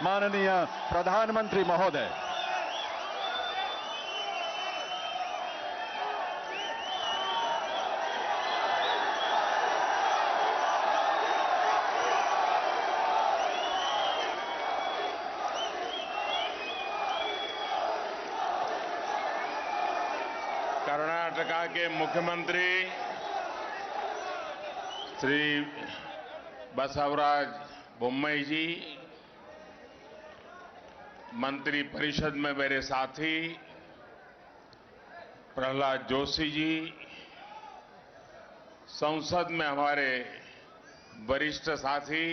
माननीय प्रधानमंत्री महोदय। कर्नाटका के मुख्यमंत्री श्री बसवराज बोम्मई जी, मंत्री परिषद में मेरे साथी प्रहलाद जोशी जी, संसद में हमारे वरिष्ठ साथी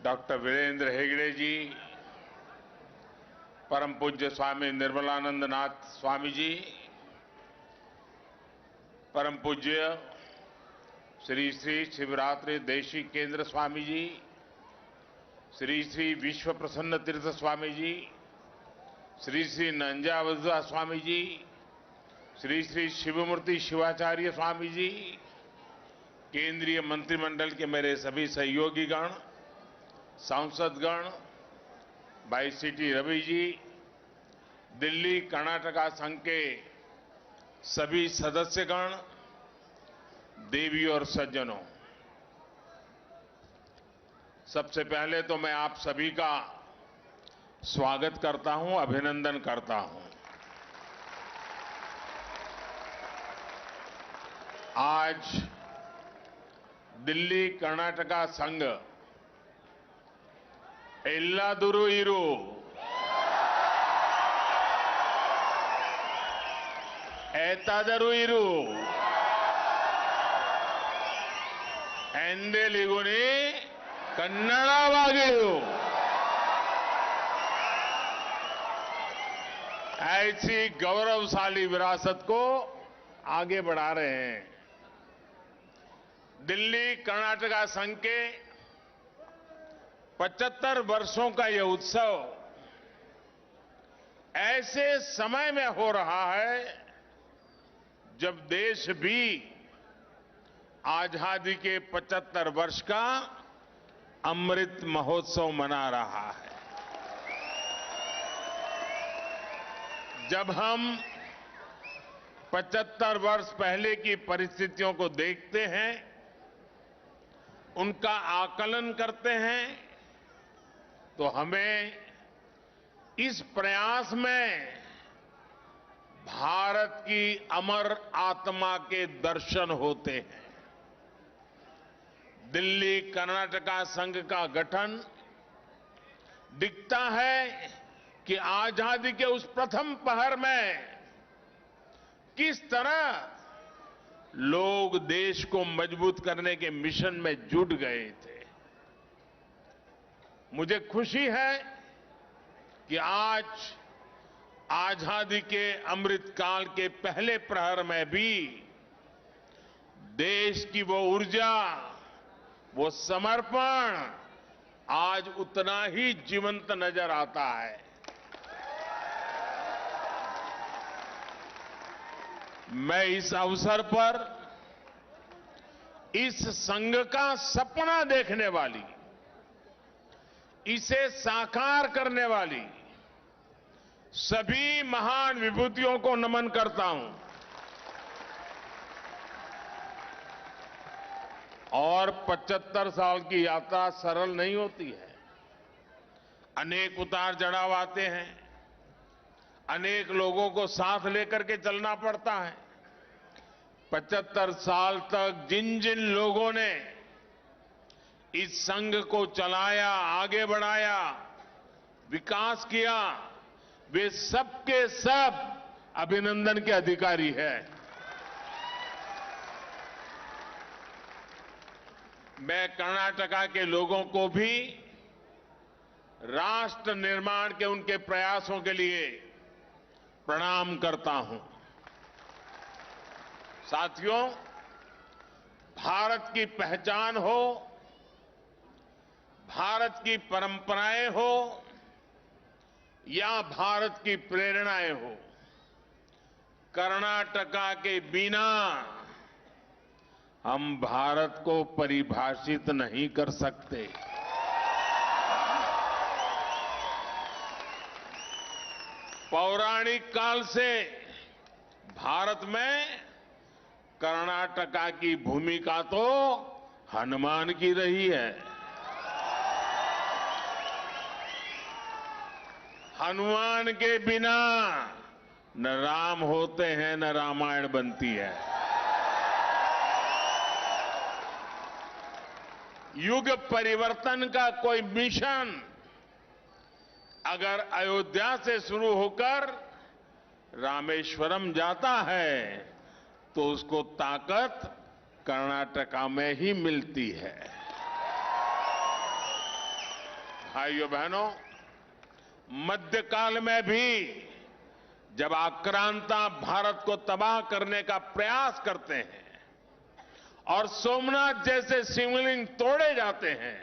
डॉक्टर वीरेंद्र हेगड़े जी, परम पूज्य स्वामी निर्मलानंद नाथ स्वामी जी, परम पूज्य श्री श्री शिवरात्रि देशी केंद्र स्वामी जी, श्री श्री विश्व प्रसन्न तीर्थ स्वामी जी, श्री श्री नंजावजा स्वामी जी, श्री श्री शिवमूर्ति शिवाचार्य स्वामी जी, केंद्रीय मंत्रिमंडल के मेरे सभी सहयोगीगण, सांसदगण, भाई सीटी रवि जी, दिल्ली कर्नाटका संघ के सभी सदस्यगण, देवी और सज्जनों, सबसे पहले तो मैं आप सभी का स्वागत करता हूं, अभिनंदन करता हूं। आज दिल्ली कर्नाटका संघ एल्लादुरु इरु एतादरु इरु ಎಂದೆಲಿಗುನಿ ಕನ್ನಡವಾಗಿರು, ऐसी गौरवशाली विरासत को आगे बढ़ा रहे हैं। दिल्ली कर्नाटका संघ के 75 वर्षों का यह उत्सव ऐसे समय में हो रहा है जब देश भी आजादी के 75 वर्ष का अमृत महोत्सव मना रहा है। जब हम 75 वर्ष पहले की परिस्थितियों को देखते हैं, उनका आकलन करते हैं, तो हमें इस प्रयास में भारत की अमर आत्मा के दर्शन होते हैं। दिल्ली कर्नाटका संघ का गठन दिखता है कि आजादी के उस प्रथम पहर में किस तरह लोग देश को मजबूत करने के मिशन में जुट गए थे। मुझे खुशी है कि आज आजादी के अमृत काल के पहले प्रहर में भी देश की वो ऊर्जा, वो समर्पण आज उतना ही जीवंत नजर आता है। मैं इस अवसर पर इस संघ का सपना देखने वाली, इसे साकार करने वाली सभी महान विभूतियों को नमन करता हूं और 75 साल की यात्रा सरल नहीं होती है। अनेक उतार चढ़ाव आते हैं, अनेक लोगों को साथ लेकर के चलना पड़ता है। 75 साल तक जिन जिन लोगों ने इस संघ को चलाया, आगे बढ़ाया, विकास किया, वे सबके सब अभिनंदन के अधिकारी हैं। मैं कर्नाटका के लोगों को भी राष्ट्र निर्माण के उनके प्रयासों के लिए प्रणाम करता हूं। साथियों, भारत की पहचान हो, भारत की परंपराएं हो या भारत की प्रेरणाएं हो, कर्नाटका के बिना हम भारत को परिभाषित नहीं कर सकते। पौराणिक काल से भारत में कर्नाटका की भूमिका तो हनुमान की रही है। हनुमान के बिना न राम होते हैं न रामायण बनती है। युग परिवर्तन का कोई मिशन अगर अयोध्या से शुरू होकर रामेश्वरम जाता है तो उसको ताकत कर्नाटका में ही मिलती है। भाइयों बहनों, मध्यकाल में भी जब आक्रांता भारत को तबाह करने का प्रयास करते हैं और सोमनाथ जैसे शिवलिंग तोड़े जाते हैं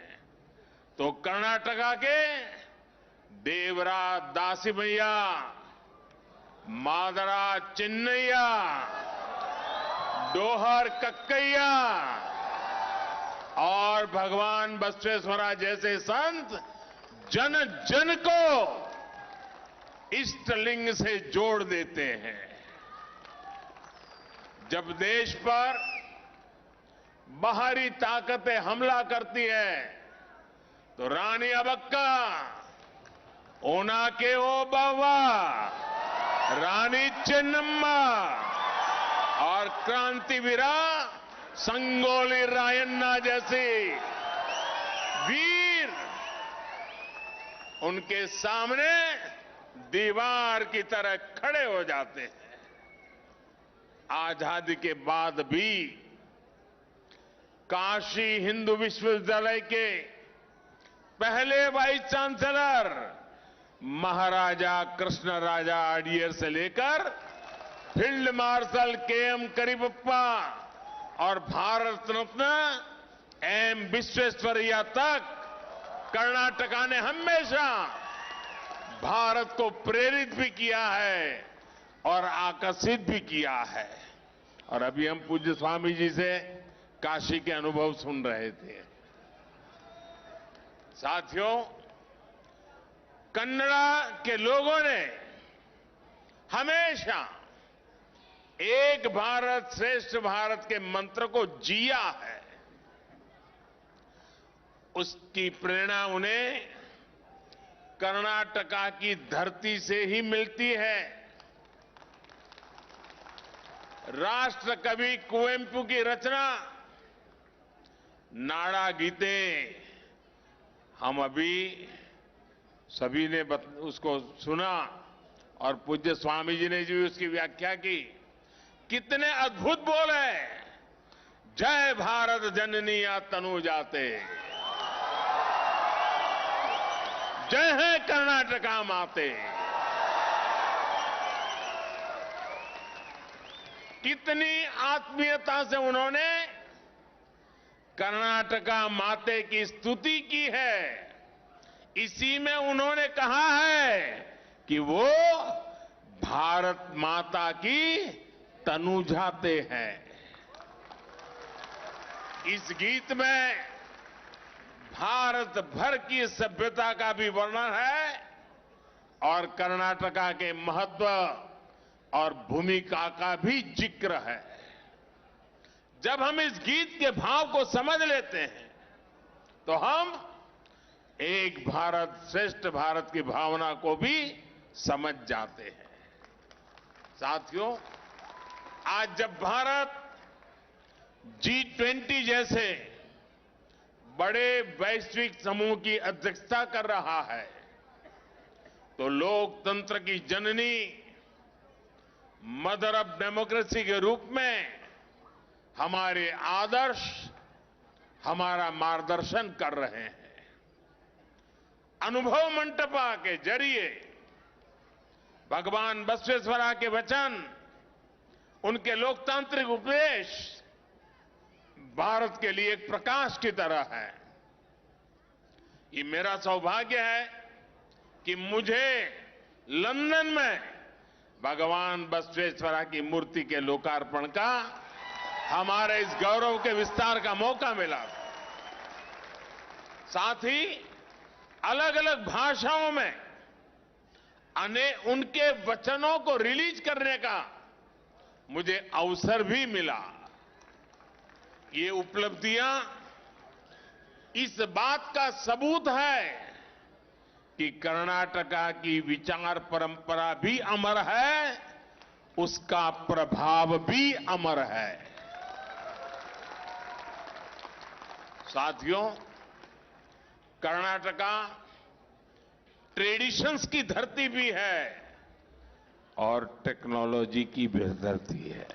तो कर्नाटका के देवरा दासिमैया, मादरा चिन्नैया, डोहर कक्कैया और भगवान बसवेश्वरा जैसे संत जन जन को इष्टलिंग से जोड़ देते हैं। जब देश पर बाहरी ताकतें हमला करती है तो रानी अबक्का, ओनाके ओबावा, रानी चेन्नम्मा और क्रांतिवीरा संगोली रायन्ना जैसी वीर उनके सामने दीवार की तरह खड़े हो जाते हैं। आजादी के बाद भी काशी हिंदू विश्वविद्यालय के पहले वाइस चांसलर महाराजा कृष्णराजा अडियर से लेकर फील्ड मार्शल के.एम. करीबप्पा और भारत रत्न एम. विश्वेश्वरैया तक कर्नाटका ने हमेशा भारत को प्रेरित भी किया है और आकर्षित भी किया है। और अभी हम पूज्य स्वामी जी से काशी के अनुभव सुन रहे थे। साथियों, कन्नड़ा के लोगों ने हमेशा एक भारत श्रेष्ठ भारत के मंत्र को जिया है। उसकी प्रेरणा उन्हें कर्नाटका की धरती से ही मिलती है। राष्ट्र कवि कुवेंपु की रचना नाड़ा गीते हम अभी सभी ने उसको सुना और पूज्य स्वामी जी ने भी उसकी व्याख्या की। कितने अद्भुत बोल है। जय भारत जननी या तनु जाते, जय है कर्नाटका माते। कितनी आत्मीयता से उन्होंने कर्नाटका माते की स्तुति की है। इसी में उन्होंने कहा है कि वो भारत माता की तनु जाते हैं। इस गीत में भारत भर की सभ्यता का भी वर्णन है और कर्नाटका के महत्व और भूमिका का भी जिक्र है। जब हम इस गीत के भाव को समझ लेते हैं तो हम एक भारत श्रेष्ठ भारत की भावना को भी समझ जाते हैं। साथियों, आज जब भारत G20 जैसे बड़े वैश्विक समूह की अध्यक्षता कर रहा है तो लोकतंत्र की जननी मदर ऑफ डेमोक्रेसी के रूप में हमारे आदर्श हमारा मार्गदर्शन कर रहे हैं। अनुभव मंटपा के जरिए भगवान बसवेश्वरा के वचन, उनके लोकतांत्रिक उपदेश भारत के लिए एक प्रकाश की तरह है। ये मेरा सौभाग्य है कि मुझे लंदन में भगवान बसवेश्वरा की मूर्ति के लोकार्पण का, हमारे इस गौरव के विस्तार का मौका मिला। साथ ही अलग अलग भाषाओं में उनके वचनों को रिलीज करने का मुझे अवसर भी मिला। ये उपलब्धियां इस बात का सबूत है कि कर्नाटका की विचार परंपरा भी अमर है, उसका प्रभाव भी अमर है। साथियों, कर्नाटका ट्रेडिशंस की धरती भी है और टेक्नोलॉजी की भी धरती है।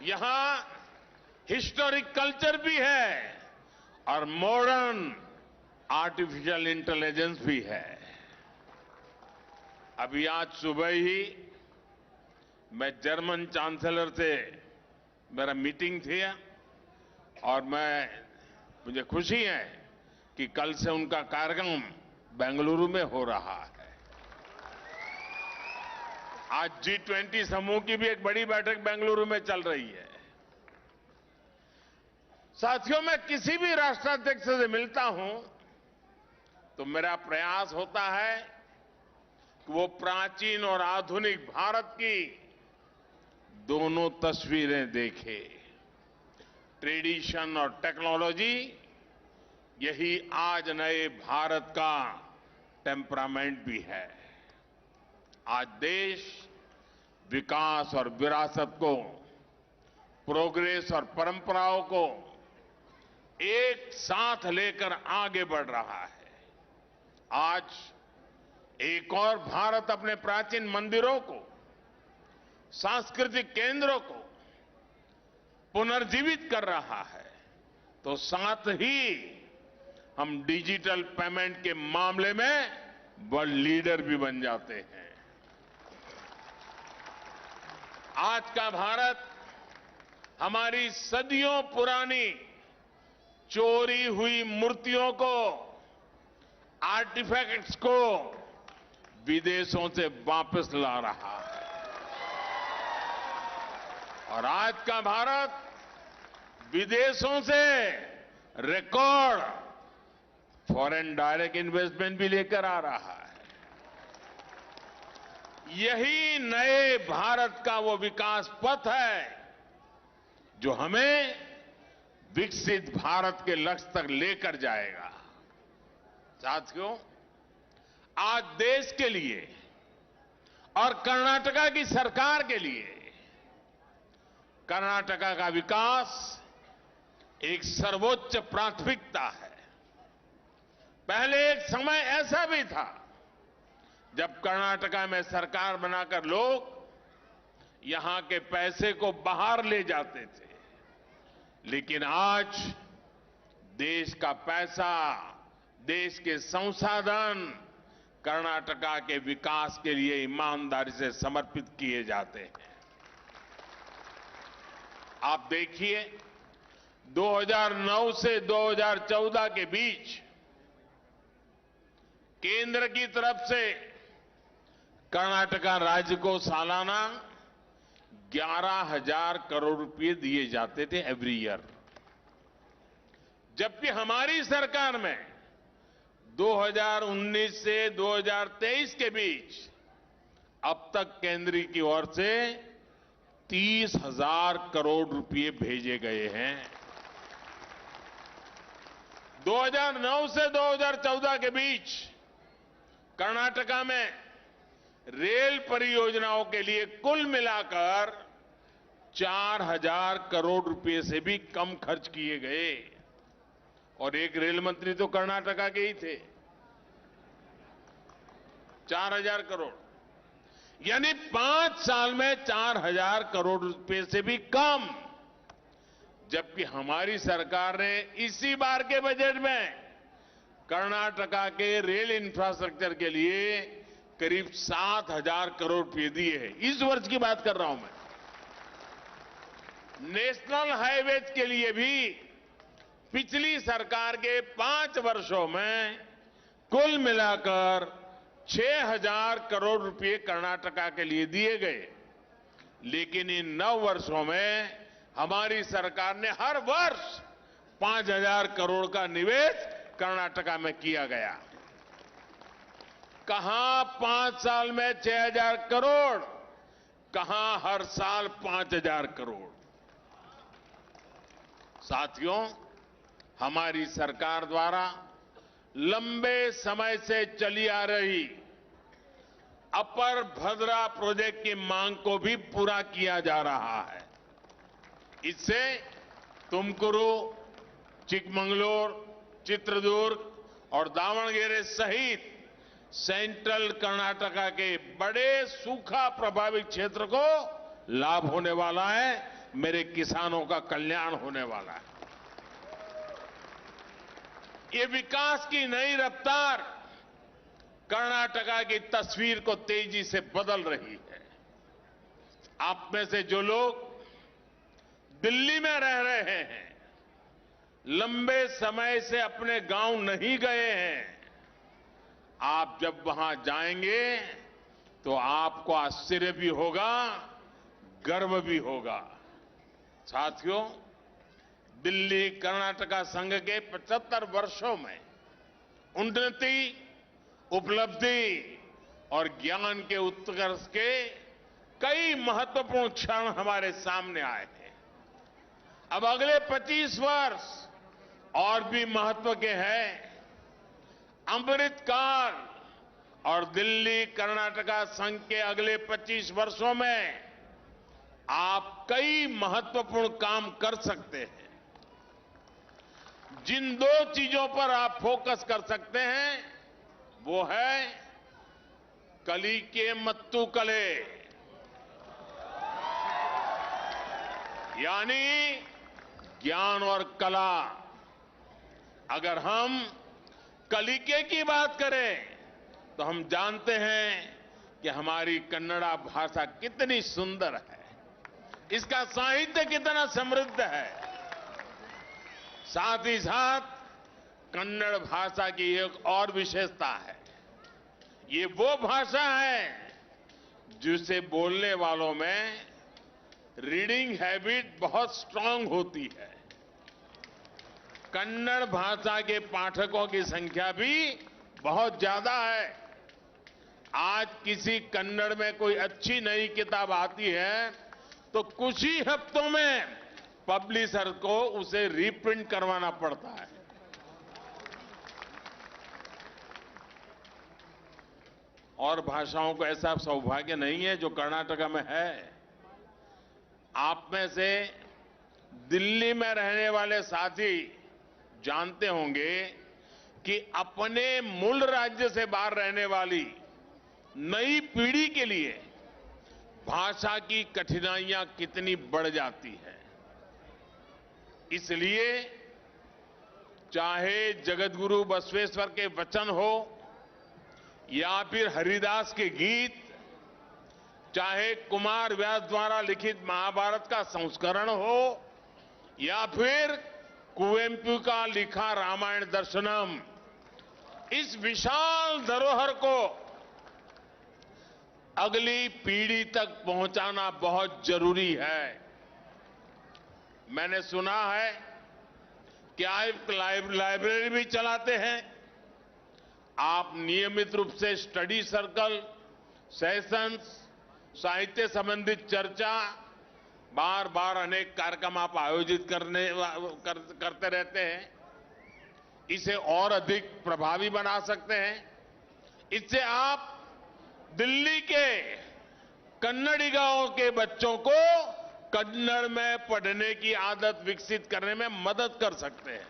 यहां हिस्टोरिक कल्चर भी है और मॉडर्न आर्टिफिशियल इंटेलिजेंस भी है। अभी आज सुबह ही मैं जर्मन चांसलर से मेरा मीटिंग थी और मुझे खुशी है कि कल से उनका कार्यक्रम बेंगलुरु में हो रहा है। आज G20 समूह की भी एक बड़ी बैठक बेंगलुरु में चल रही है। साथियों, मैं किसी भी राष्ट्राध्यक्ष से मिलता हूं तो मेरा प्रयास होता है कि वो प्राचीन और आधुनिक भारत की दोनों तस्वीरें देखे। ट्रेडिशन और टेक्नोलॉजी, यही आज नए भारत का टेम्परामेंट भी है। आज देश विकास और विरासत को, प्रोग्रेस और परंपराओं को एक साथ लेकर आगे बढ़ रहा है। आज एक और भारत अपने प्राचीन मंदिरों को, सांस्कृतिक केंद्रों को पुनर्जीवित कर रहा है, तो साथ ही हम डिजिटल पेमेंट के मामले में वर्ल्ड लीडर भी बन जाते हैं। आज का भारत हमारी सदियों पुरानी चोरी हुई मूर्तियों को, आर्टिफैक्ट्स को विदेशों से वापस ला रहा है। और आज का भारत विदेशों से रिकॉर्ड फॉरेन डायरेक्ट इन्वेस्टमेंट भी लेकर आ रहा है। यही नए भारत का वो विकास पथ है जो हमें विकसित भारत के लक्ष्य तक लेकर जाएगा। साथियों, आज देश के लिए और कर्नाटका की सरकार के लिए कर्नाटका का विकास एक सर्वोच्च प्राथमिकता है। पहले एक समय ऐसा भी था जब कर्नाटका में सरकार बनाकर लोग यहां के पैसे को बाहर ले जाते थे, लेकिन आज देश का पैसा, देश के संसाधन कर्नाटका के विकास के लिए ईमानदारी से समर्पित किए जाते हैं। आप देखिए, 2009 से 2014 के बीच केंद्र की तरफ से कर्नाटका राज्य को सालाना 11,000 करोड़ रुपए दिए जाते थे एवरी ईयर, जबकि हमारी सरकार में 2019 से 2023 के बीच अब तक केंद्र की ओर से 30,000 करोड़ रुपए भेजे गए हैं। 2009 से 2014 के बीच कर्नाटका में रेल परियोजनाओं के लिए कुल मिलाकर 4,000 करोड़ रुपए से भी कम खर्च किए गए, और एक रेल मंत्री तो कर्नाटका के ही थे। 4,000 करोड़, यानी 5 साल में 4,000 करोड़ रुपए से भी कम। जबकि हमारी सरकार ने इसी बार के बजट में कर्नाटका के रेल इंफ्रास्ट्रक्चर के लिए करीब 7,000 करोड़ रुपए दिए हैं। इस वर्ष की बात कर रहा हूं मैं। नेशनल हाईवेज के लिए भी पिछली सरकार के 5 वर्षों में कुल मिलाकर 6,000 करोड़ रुपए कर्नाटका के लिए दिए गए, लेकिन इन 9 वर्षों में हमारी सरकार ने हर वर्ष 5,000 करोड़ का निवेश कर्नाटका में किया गया। कहां 5 साल में 6,000 करोड़, कहां हर साल 5,000 करोड़। साथियों, हमारी सरकार द्वारा लंबे समय से चली आ रही अपर भद्रा प्रोजेक्ट की मांग को भी पूरा किया जा रहा है। इससे तुमकुरू, चिकमंगलूर, चित्रदुर्ग और दावणगेरे सहित सेंट्रल कर्नाटका के बड़े सूखा प्रभावित क्षेत्र को लाभ होने वाला है। मेरे किसानों का कल्याण होने वाला है। ये विकास की नई रफ्तार कर्नाटका की तस्वीर को तेजी से बदल रही है। आप में से जो लोग दिल्ली में रह रहे हैं, लंबे समय से अपने गांव नहीं गए हैं, आप जब वहां जाएंगे तो आपको आश्चर्य भी होगा, गर्व भी होगा। साथियों, दिल्ली कर्नाटका संघ के 75 वर्षों में उन्नति, उपलब्धि और ज्ञान के उत्कर्ष के कई महत्वपूर्ण क्षण हमारे सामने आए हैं। अब अगले 25 वर्ष और भी महत्व के हैं। अमृतकाल और दिल्ली कर्नाटका संघ के अगले 25 वर्षों में आप कई महत्वपूर्ण काम कर सकते हैं। जिन 2 चीजों पर आप फोकस कर सकते हैं वो है कली के मत्तू कले, यानी ज्ञान और कला। अगर हम कलिके की बात करें तो हम जानते हैं कि हमारी कन्नड़ा भाषा कितनी सुंदर है, इसका साहित्य कितना समृद्ध है। साथ ही साथ कन्नड़ भाषा की एक और विशेषता है, ये वो भाषा है जिसे बोलने वालों में रीडिंग हैबिट बहुत स्ट्रांग होती है। कन्नड़ भाषा के पाठकों की संख्या भी बहुत ज्यादा है। आज किसी कन्नड़ में कोई अच्छी नई किताब आती है तो कुछ ही हफ्तों में पब्लिशर को उसे रीप्रिंट करवाना पड़ता है। और भाषाओं को ऐसा सौभाग्य नहीं है जो कर्नाटका में है। आप में से दिल्ली में रहने वाले साथी जानते होंगे कि अपने मूल राज्य से बाहर रहने वाली नई पीढ़ी के लिए भाषा की कठिनाइयां कितनी बढ़ जाती है। इसलिए चाहे जगतगुरु बसवेश्वर के वचन हो या फिर हरिदास के गीत, चाहे कुमार व्यास द्वारा लिखित महाभारत का संस्करण हो या फिर कुवेंपु का लिखा रामायण दर्शनम, इस विशाल धरोहर को अगली पीढ़ी तक पहुंचाना बहुत जरूरी है। मैंने सुना है कि आप लाइब्रेरी भी चलाते हैं। आप नियमित रूप से स्टडी सर्कल, सेशंस, साहित्य संबंधित चर्चा, बार बार अनेक कार्यक्रम आप आयोजित करते रहते हैं। इसे और अधिक प्रभावी बना सकते हैं। इससे आप दिल्ली के कन्नडिगांव के बच्चों को कन्नड़ में पढ़ने की आदत विकसित करने में मदद कर सकते हैं।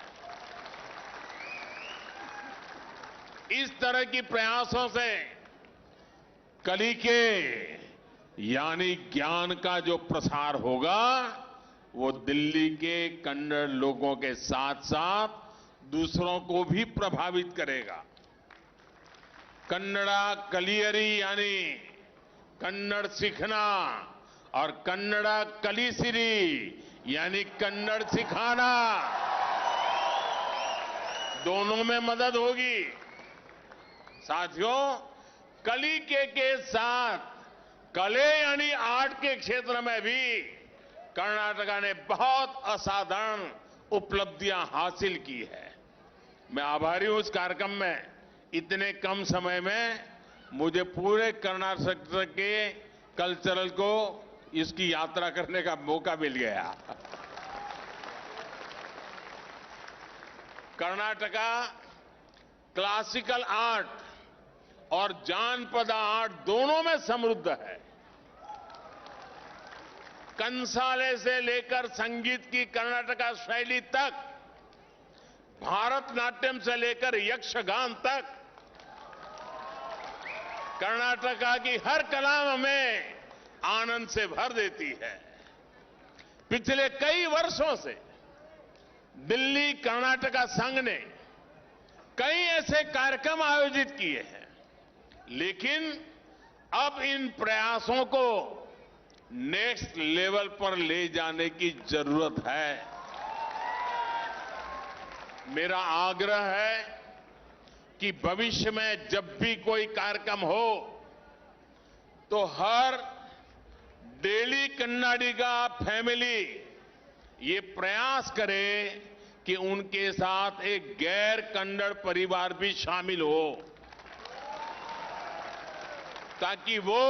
इस तरह की प्रयासों से कलिके यानी ज्ञान का जो प्रसार होगा वो दिल्ली के कन्नड़ लोगों के साथ साथ दूसरों को भी प्रभावित करेगा। कन्नड़ा कलियरी यानी कन्नड़ सीखना और कन्नड़ा कलिसिरी यानी कन्नड़ सिखाना, दोनों में मदद होगी। साथियों, कलिके के साथ कले यानी आर्ट के क्षेत्र में भी कर्नाटका ने बहुत असाधारण उपलब्धियां हासिल की है। मैं आभारी हूं इस कार्यक्रम में इतने कम समय में मुझे पूरे कर्नाटक के कल्चरल को इसकी यात्रा करने का मौका मिल गया। कर्नाटका क्लासिकल आर्ट और जानपदा आर्ट दोनों में समृद्ध है। कंसाले से लेकर संगीत की कर्नाटका शैली तक, भारतनाट्यम से लेकर यक्षगान तक, कर्नाटका की हर कला हमें आनंद से भर देती है। पिछले कई वर्षों से दिल्ली कर्नाटका संघ ने कई ऐसे कार्यक्रम आयोजित किए हैं, लेकिन अब इन प्रयासों को नेक्स्ट लेवल पर ले जाने की जरूरत है। मेरा आग्रह है कि भविष्य में जब भी कोई कार्यक्रम हो तो हर डेली कन्नाडिगा फैमिली ये प्रयास करे कि उनके साथ एक गैर कन्नड़ परिवार भी शामिल हो, ताकि वो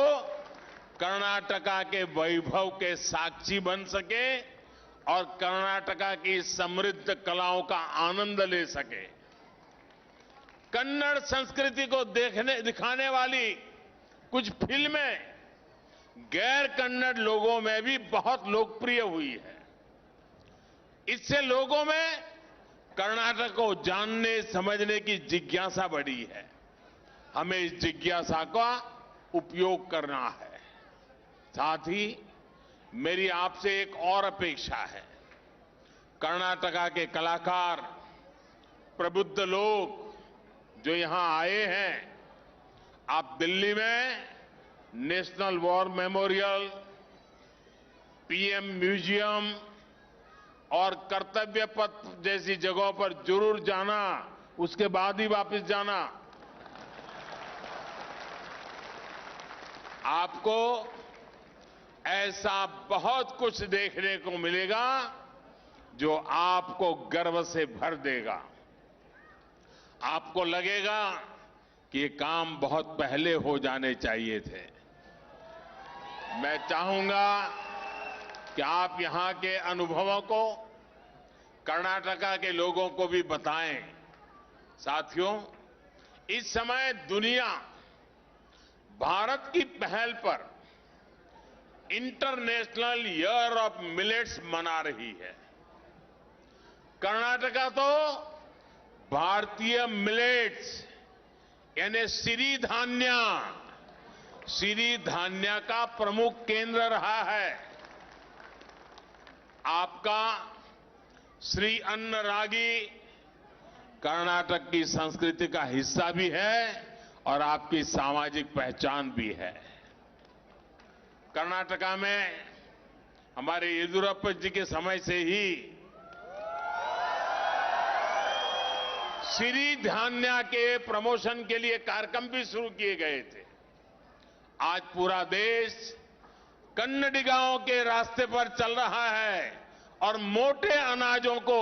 कर्नाटका के वैभव के साक्षी बन सके और कर्नाटका की समृद्ध कलाओं का आनंद ले सके। कन्नड़ संस्कृति को दिखाने वाली कुछ फिल्में गैर कन्नड़ लोगों में भी बहुत लोकप्रिय हुई है। इससे लोगों में कर्नाटक को जानने समझने की जिज्ञासा बढ़ी है। हमें इस जिज्ञासा का उपयोग करना है। साथ ही मेरी आपसे एक और अपेक्षा है। कर्नाटका के कलाकार, प्रबुद्ध लोग जो यहां आए हैं, आप दिल्ली में national war memorial, PM museum और कर्तव्य पथ जैसी जगहों पर जरूर जाना, उसके बाद ही वापस जाना। आपको ऐसा बहुत कुछ देखने को मिलेगा जो आपको गर्व से भर देगा। आपको लगेगा कि ये काम बहुत पहले हो जाने चाहिए थे। मैं चाहूंगा कि आप यहां के अनुभवों को कर्नाटका के लोगों को भी बताएं। साथियों, इस समय दुनिया भारत की पहल पर इंटरनेशनल ईयर ऑफ मिलेट्स मना रही है। कर्नाटका तो भारतीय मिलेट्स यानी सिरी धान्या का प्रमुख केंद्र रहा है। आपका श्री अन्न रागी कर्नाटक की संस्कृति का हिस्सा भी है और आपकी सामाजिक पहचान भी है। कर्नाटका में हमारे येदियुरप्पा जी के समय से ही सिरी धान्या के प्रमोशन के लिए कार्यक्रम भी शुरू किए गए थे। आज पूरा देश कन्नडिगाओं के रास्ते पर चल रहा है और मोटे अनाजों को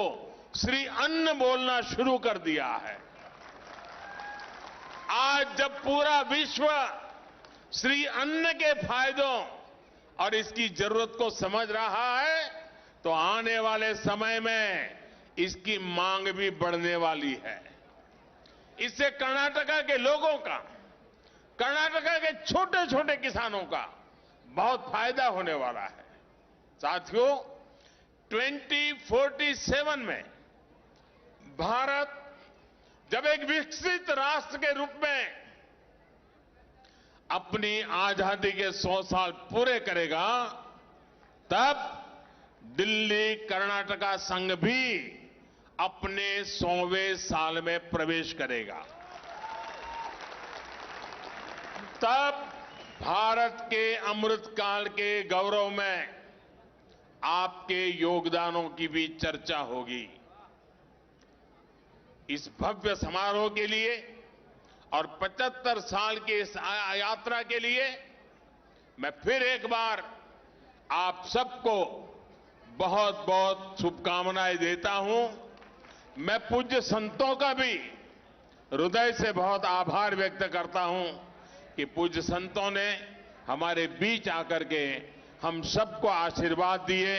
श्री अन्न बोलना शुरू कर दिया है। आज जब पूरा विश्व श्री अन्न के फायदों और इसकी जरूरत को समझ रहा है, तो आने वाले समय में इसकी मांग भी बढ़ने वाली है। इससे कर्नाटका के लोगों का, कर्नाटका के छोटे छोटे किसानों का बहुत फायदा होने वाला है। साथियों, 2047 में भारत जब एक विकसित राष्ट्र के रूप में अपनी आजादी के 100 साल पूरे करेगा, तब दिल्ली कर्नाटका संघ भी अपने 100वें साल में प्रवेश करेगा। तब भारत के अमृतकाल के गौरव में आपके योगदानों की भी चर्चा होगी। इस भव्य समारोह के लिए और 75 साल की इस यात्रा के लिए मैं फिर एक बार आप सबको बहुत बहुत शुभकामनाएं देता हूं। मैं पूज्य संतों का भी हृदय से बहुत आभार व्यक्त करता हूं कि पूज्य संतों ने हमारे बीच आकर के हम सबको आशीर्वाद दिए,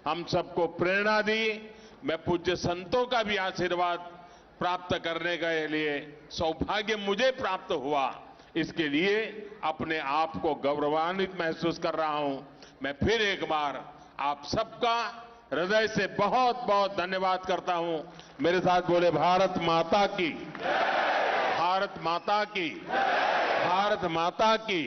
हम सबको प्रेरणा दी। मैं पूज्य संतों का भी आशीर्वाद प्राप्त करने के लिए सौभाग्य मुझे प्राप्त हुआ, इसके लिए अपने आप को गौरवान्वित महसूस कर रहा हूं। मैं फिर एक बार आप सबका हृदय से बहुत बहुत धन्यवाद करता हूं। मेरे साथ बोले भारत माता की, भारत माता की, भारत माता की।